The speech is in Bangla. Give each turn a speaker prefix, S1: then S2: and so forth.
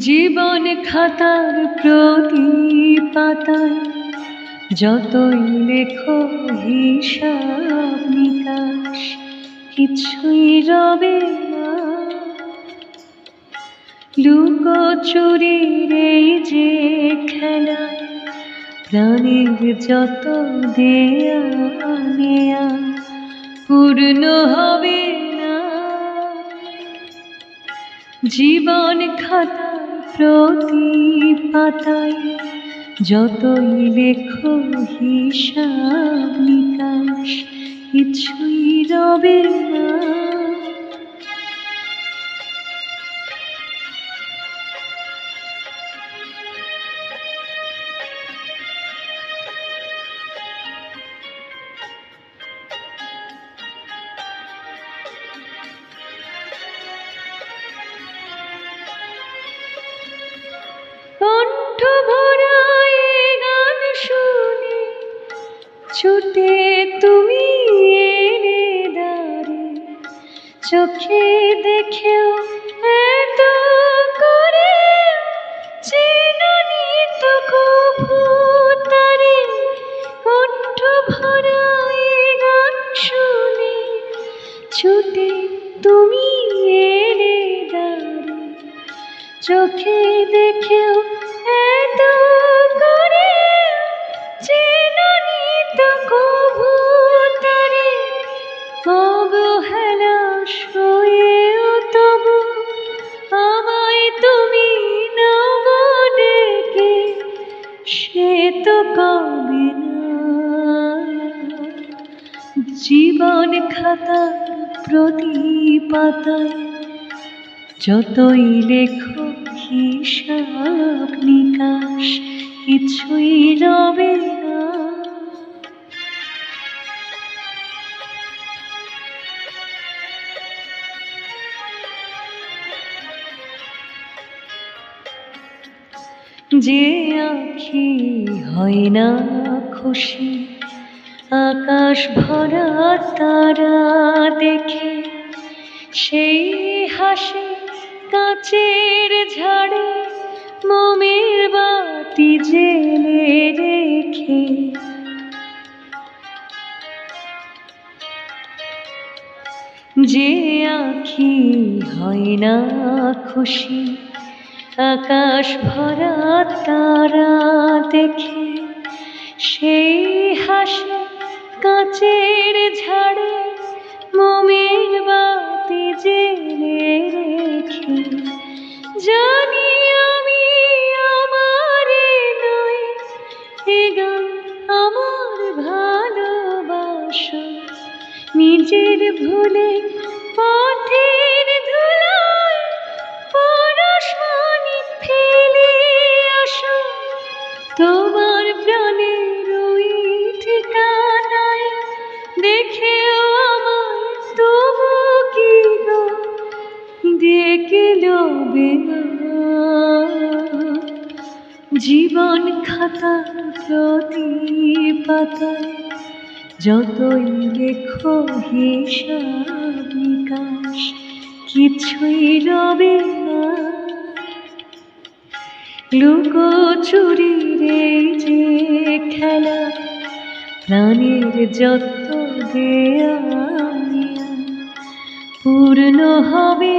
S1: জীবন খাতার প্রতি পাতায় যতই লেখো হিসাব নিকাশ কিছুই রবে না। লুকোচুরির এই যে খেলায় প্রাণের যত দেয়া নেয়া পূর্ণ হবে না। জীবন খাতার প্রতি পাতায় যতই লেখো হিসাব নিকাশ কিছুই রবে না। কণ্ঠ ভরা এ গান শুনে ছুটে তুমি এলে দ্বারে, চোখে দেখেও এত করে চেননি তো কভু তারে। কণ্ঠ ভরা এ গান শুনে ছুটে তুমি এলে দ্বারে, চোখে দেখেও এত করে চেননি তো কভু তারে। অবহেলা সয়েও তবু আমায় তুমি নব ডেকে, সে তো কবে না। জীবন খাতার প্রতি পাতায় যতই লেখো হিসাব নিকাশ কিছুই রবে না। যে আঁখি হয় না খুশি আকাশ ভরা তারা দেখে, সেই হাসি কাচের ঝাড়ে মোমের বাতি জেলে রেখে। যে আঁখি হয় না খুশি আকাশ ভরা তারা দেখে, সেই হাসি কাচের ঝাড়ে মোমের বাতি জেলে রেখে। জানি আমি আমারে নয় এ গান আমার ভালোবাসা, নিজের ভুলে পথের ধুলায় পরশমণি ফেলে আসো। তোমার প্রাণের ওই ঠিকানায় দেখেও আমায় তবু কি গো ডেকে লবে না। জীবন খাতার প্রতি পাতায় যতই লেখো হিসাব নিকাশ কিছুই রবে না। লুকোচুরির এই যে খেলা প্রাণের যত দেয়া নেয়া পূর্ণ হবে